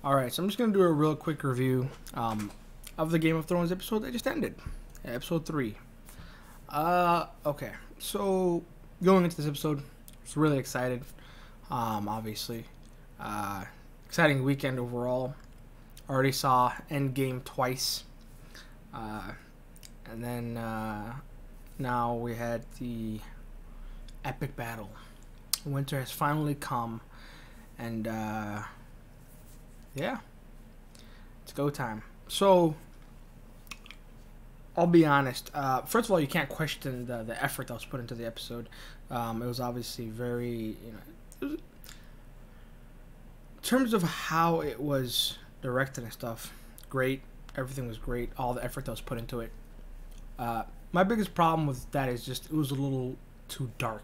Alright, so I'm just going to do a real quick review of the Game of Thrones episode that just ended. Episode 3. Okay. So, going into this episode, I was really excited. Obviously. Exciting weekend overall. Already saw Endgame twice. And then now we had the epic battle. Winter has finally come. And yeah, it's go time. So, I'll be honest. First of all, you can't question the effort that was put into the episode. It was obviously very, in terms of how it was directed and stuff, great. Everything was great. All the effort that was put into it. My biggest problem with that is just it was a little too dark.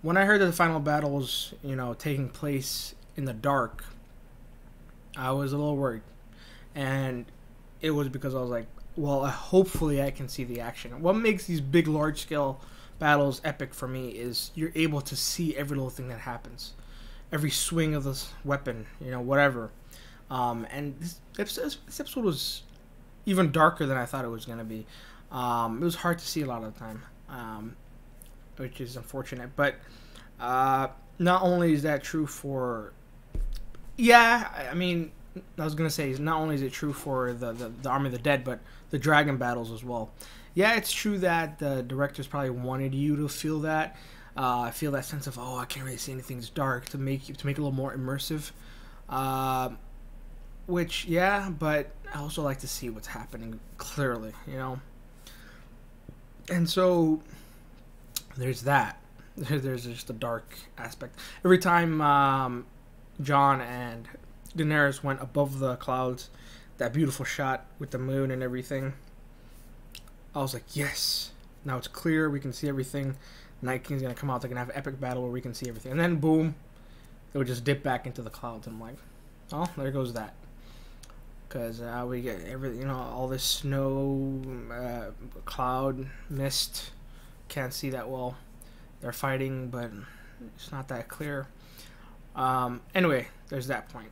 When I heard that the final battle was, taking place in the dark, I was a little worried. And it was because I was like, well, hopefully I can see the action. What makes these big, large-scale battles epic for me is you're able to see every little thing that happens. Every swing of this weapon, whatever. And this episode was even darker than I thought it was going to be. It was hard to see a lot of the time, which is unfortunate. But not only is that true for... Yeah, I mean, I was going to say, not only is it true for the Army of the Dead, but the dragon battles as well. Yeah, it's true that the directors probably wanted you to feel that. Feel that sense of, oh, I can't really see anything, it's dark, to make it a little more immersive. Which, yeah, but I also like to see what's happening clearly, And so, there's that. There's just the dark aspect. Every time Jon and Daenerys went above the clouds, that beautiful shot with the moon and everything, I was like, yes, now it's clear, we can see everything. Night King's gonna come out, they're gonna have an epic battle where we can see everything. And then boom, it would just dip back into the clouds. I'm like, oh, there goes that. Because we get all this snow, cloud, mist, can't see that well. They're fighting, but it's not that clear. Anyway, there's that point.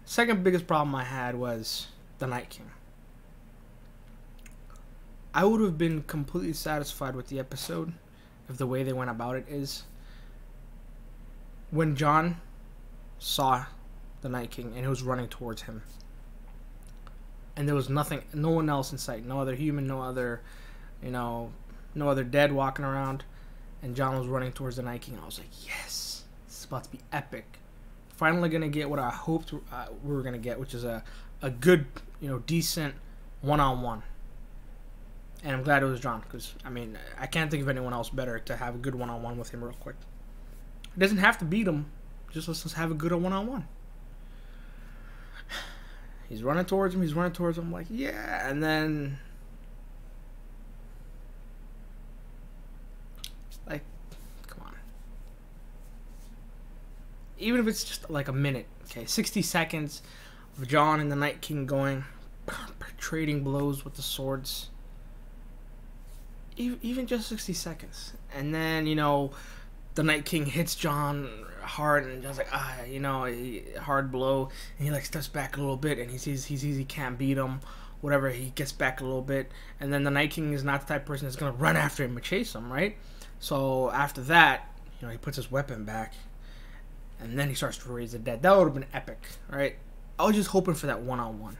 Second biggest problem I had was the Night King. I would have been completely satisfied with the episode if the way they went about it is when Jon saw the Night King and he was running towards him. And there was nothing, no one else in sight, no other human, no other dead walking around. And Jon was running towards the Night King. I was like, yes, this is about to be epic. Finally gonna get what I hoped we were gonna get, which is a good, decent one-on-one. And I'm glad it was Jon, because, I can't think of anyone else better to have a good one-on-one with him real quick. It doesn't have to beat him, just let's have a good one-on-one. He's running towards him, I'm like, yeah, and then... Like, come on. Even if it's just like a minute, okay, 60 seconds of Jon and the Night King going, trading blows with the swords. Even just 60 seconds. And then, the Night King hits Jon hard and just like, hard blow. And he steps back a little bit and he sees he can't beat him. Whatever, he gets back a little bit. And then the Night King is not the type of person that's going to run after him and chase him, right? So after that, he puts his weapon back. And then he starts to raise the dead. That would have been epic, right? I was just hoping for that one-on-one.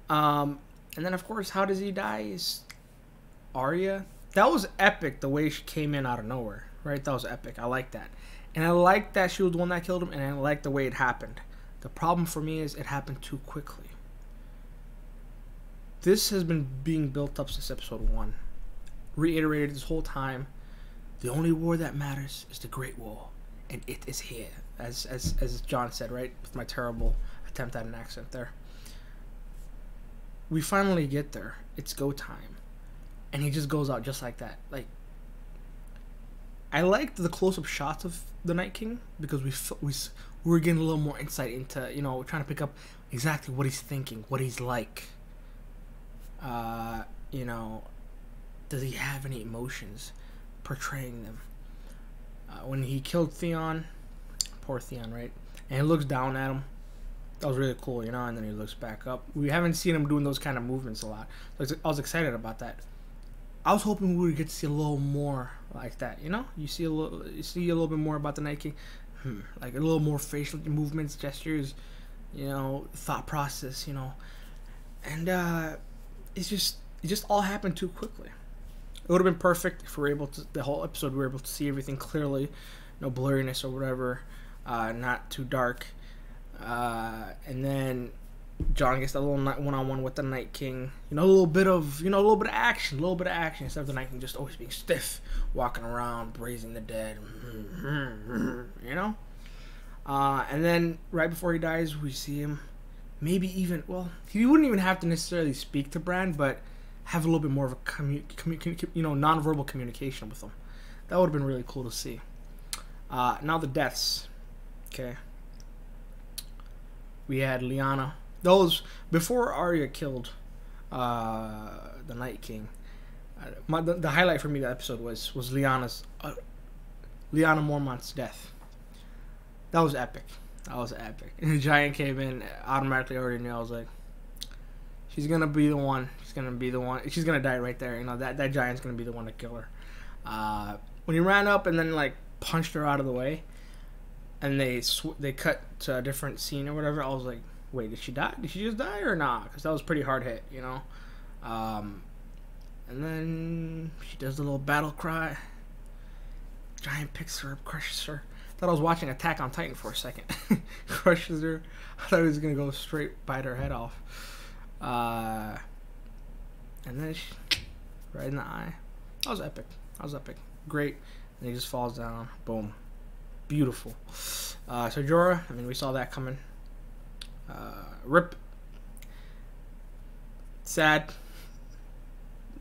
And then, of course, how does he die? Is Arya. That was epic, the way she came in out of nowhere, right? That was epic. I like that. And I like that she was the one that killed him, and I like the way it happened. The problem for me is it happened too quickly. This has been being built up since episode 1. Reiterated this whole time. The only war that matters is the Great War, and it is here, as Jon said, right? With my terrible attempt at an accent there. We finally get there. It's go time. And he just goes out just like that. Like, I liked the close-up shots of the Night King because we were getting a little more insight into, trying to pick up exactly what he's thinking, what he's like. Does he have any emotions? Portraying them. When he killed Theon, poor Theon, right? And he looks down at him. That was really cool, you know. And then he looks back up. We haven't seen him doing those kind of movements a lot. I was excited about that. I was hoping we would get to see a little more like that, you know. You see a little bit more about the Night King, like a little more facial movements, gestures, you know, thought process, you know. And it just all happened too quickly. It would have been perfect if we were able to, the whole episode, we were able to see everything clearly, no blurriness or whatever, not too dark. And then Jon gets a little one-on-one with the Night King. You know, a little bit of action, instead of the Night King just always being stiff, walking around, praising the dead, you know? And then right before he dies, we see him maybe even, well, he wouldn't even have to necessarily speak to Bran, but have a little bit more of a nonverbal communication with him. That would have been really cool to see. Now the deaths. Okay. We had Lyanna. Those before Arya killed the Night King. The highlight for me that episode was Lyanna Mormont's death. That was epic. And the giant came in, automatically already knew. I was like, she's gonna be the one. She's gonna die right there. You know, that giant's gonna be the one to kill her. When he ran up and then like punched her out of the way, and they cut to a different scene or whatever, I was like, wait, did she die? Did she just die or not? Because that was pretty hard hit, you know. And then she does the little battle cry. Giant picks her up, crushes her. Thought I was watching Attack on Titan for a second. Crushes her. I thought he was gonna go straight bite her head off. And then right in the eye. That was epic. Great. And he just falls down. Boom. Beautiful. So Jorah, I mean, we saw that coming. Rip. Sad.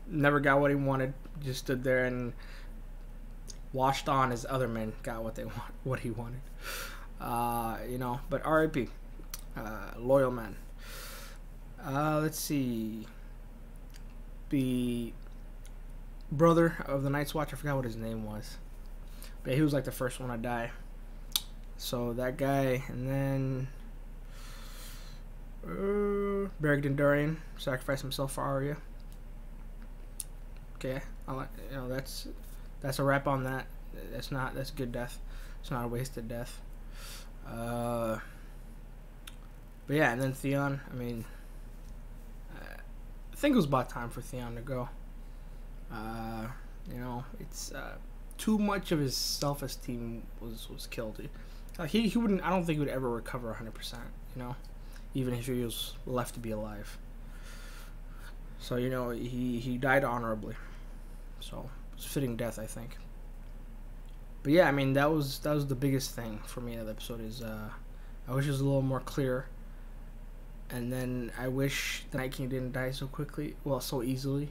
Never got what he wanted. Just stood there and watched on as other men got what he wanted. You know, but R.I.P. Loyal man. Let's see. The brother of the Night's Watch, I forgot what his name was, but he was like the first one to die. So that guy, and then Beric Dondarrion sacrificed himself for Arya. Okay, that's a wrap on that. That's a good death. It's not a wasted death. But yeah, and then Theon. I mean, I think it was about time for Theon to go. You know, it's too much of his self-esteem was killed. He wouldn't. I don't think he would ever recover 100%. You know, even if he was left to be alive. So you know, he died honorably. So it's a fitting death, I think. But yeah, I mean, that was the biggest thing for me in the episode is I wish it was a little more clear. And then I wish the Night King didn't die so quickly, well, so easily.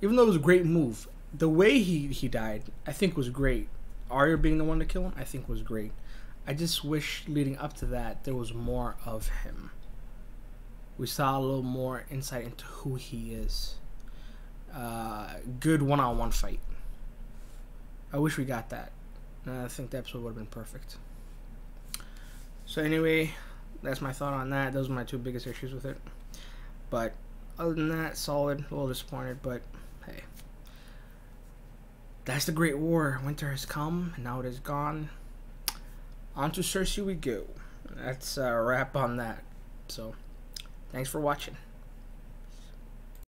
Even though it was a great move, the way he died, I think was great. Arya being the one to kill him, I think was great. I just wish leading up to that there was more of him. We saw a little more insight into who he is. Good one-on-one fight. I wish we got that. I think the episode would have been perfect. So anyway, that's my thought on that. Those are my two biggest issues with it. But other than that, solid. A little disappointed, but hey. That's the Great War. Winter has come, and now it is gone. On to Cersei we go. That's a wrap on that. So, thanks for watching.